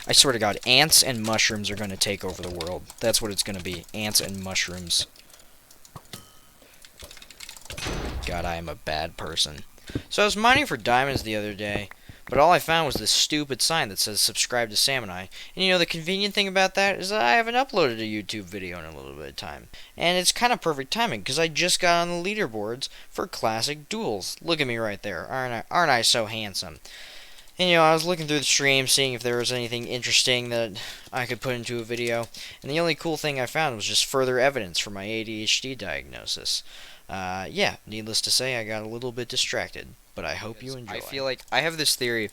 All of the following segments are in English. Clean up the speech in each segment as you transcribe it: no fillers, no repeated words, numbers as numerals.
I swear to God, ants and mushrooms are going to take over the world. That's what it's going to be. Ants and mushrooms. God, I am a bad person. So I was mining for diamonds the other day, but all I found was this stupid sign that says subscribe to Sam and I. And you know, the convenient thing about that is that I haven't uploaded a YouTube video in a little bit of time. And it's kind of perfect timing, because I just got on the leaderboards for classic duels. Look at me right there. Aren't I so handsome? And you know, I was looking through the stream, seeing if there was anything interesting that I could put into a video. And the only cool thing I found was just further evidence for my ADHD diagnosis. Yeah, needless to say, I got a little bit distracted, but I hope you enjoy. I feel like I have this theory.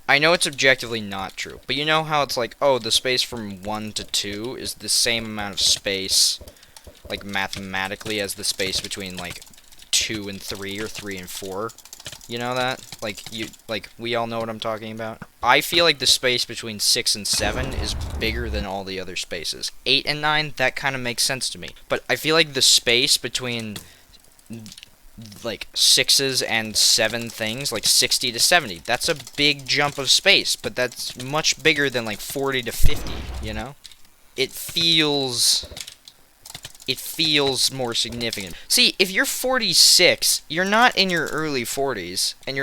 I know it's objectively not true, but you know how it's like, oh, the space from 1 to 2 is the same amount of space, like, mathematically as the space between, like, 2 and 3 or 3 and 4? You know that? Like, we all know what I'm talking about? I feel like the space between 6 and 7 is bigger than all the other spaces. 8 and 9, that kind of makes sense to me. But I feel like the space between like 6s and 7 things, like 60 to 70, that's a big jump of space, but that's much bigger than like 40 to 50, you know? It feels more significant. See, if you're 46, you're not in your early 40s, and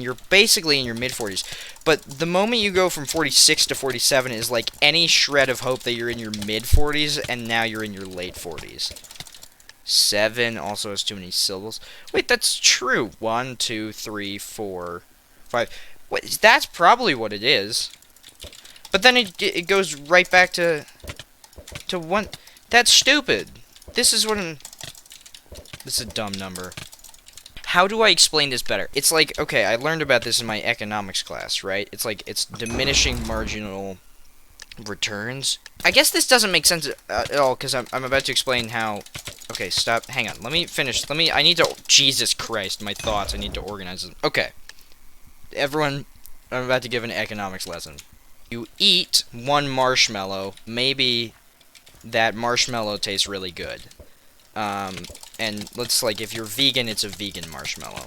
you're basically in your mid 40s. But the moment you go from 46 to 47 is like any shred of hope that you're in your mid 40s, and now you're in your late 40s. 7 also has too many syllables. Wait, that's true. 1, 2, 3, 4, 5. Wait, that's probably what it is. But then it goes right back to 1. That's stupid. This is a dumb number. How do I explain this better? It's like, okay, I learned about this in my economics class, right? It's like, it's diminishing marginal returns. I guess this doesn't make sense at all, because I'm about to explain how... Okay, stop. Hang on. Let me finish. I need to... Jesus Christ, my thoughts. I need to organize them. Okay. Everyone, I'm about to give an economics lesson. You eat one marshmallow, maybe that marshmallow tastes really good. And let's, like, if you're vegan, it's a vegan marshmallow.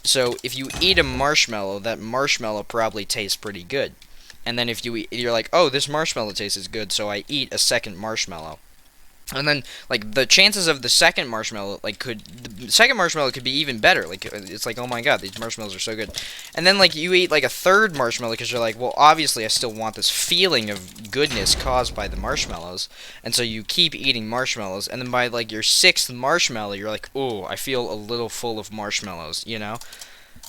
So, if you eat a marshmallow, that marshmallow probably tastes pretty good. And then if you're like, oh, this marshmallow tastes good, so I eat a second marshmallow. And then, like, the chances of the second marshmallow, the second marshmallow could be even better. Like, it's like, oh my god, these marshmallows are so good. And then, like, you eat, like, a third marshmallow because you're like, well, obviously I still want this feeling of goodness caused by the marshmallows. And so you keep eating marshmallows. And then by, like, your 6th marshmallow, you're like, ooh, I feel a little full of marshmallows, you know?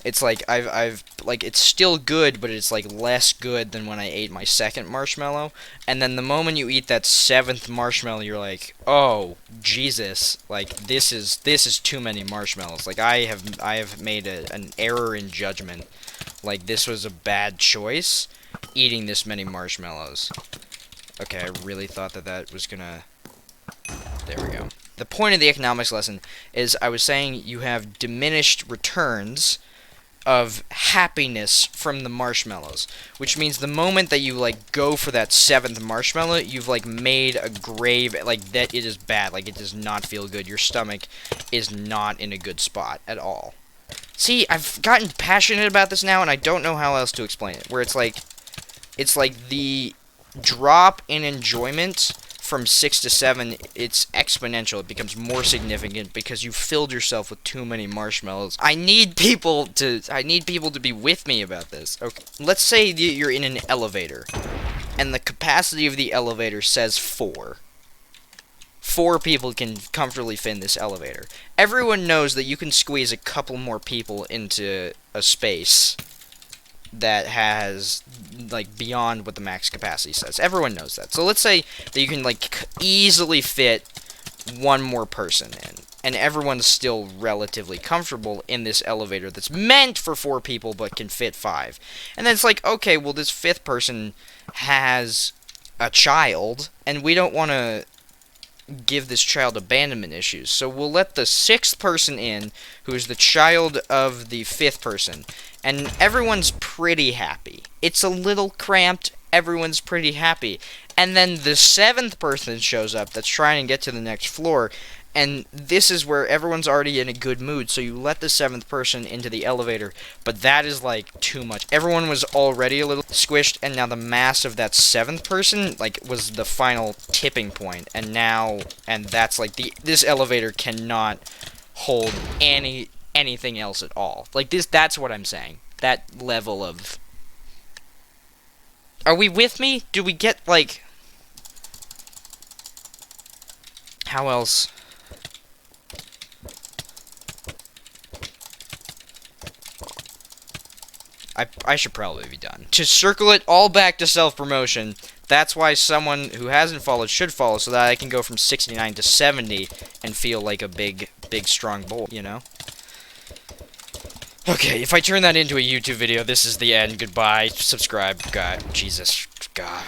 It's like, like, it's still good, but it's, like, less good than when I ate my second marshmallow. And then the moment you eat that 7th marshmallow, you're like, oh, Jesus, like, this is too many marshmallows. Like, I have made an error in judgment. Like, this was a bad choice, eating this many marshmallows. Okay, I really thought that was gonna... There we go. The point of the economics lesson is I was saying you have diminished returns of happiness from the marshmallows, which means the moment that you, like, go for that 7th marshmallow, you've, like, made a grave, like, that it is bad, like, it does not feel good. Your stomach is not in a good spot at all. See, I've gotten passionate about this now, and I don't know how else to explain it, where it's like the drop in enjoyment from 6 to 7, it's exponential. It becomes more significant because you filled yourself with too many marshmallows. I need people to be with me about this. Okay, let's say you're in an elevator, and the capacity of the elevator says 4. 4 people can comfortably fit in this elevator. Everyone knows that you can squeeze a couple more people into a space that has, like, beyond what the max capacity says. Everyone knows that. So let's say that you can, like, easily fit one more person in, and everyone's still relatively comfortable in this elevator that's meant for 4 people but can fit 5. And then it's like, okay, well, this 5th person has a child, and we don't want to give this child abandonment issues, so we'll let the 6th person in, who is the child of the 5th person, and everyone's pretty happy. It's a little cramped, everyone's pretty happy. And then the 7th person shows up that's trying to get to the next floor, And this is where everyone's already in a good mood, so you let the 7th person into the elevator, but that is, like, too much. Everyone was already a little squished, and now the mass of that 7th person, like, was the final tipping point, and that's, like, this elevator cannot hold anything else at all. Like, that's what I'm saying. That level of... Are we with me? Do we get, like... How else... I should probably be done. To circle it all back to self-promotion, that's why someone who hasn't followed should follow, so that I can go from 69 to 70 and feel like a big, strong bull, you know? Okay, if I turn that into a YouTube video, this is the end. Goodbye. Subscribe. God. Jesus. God.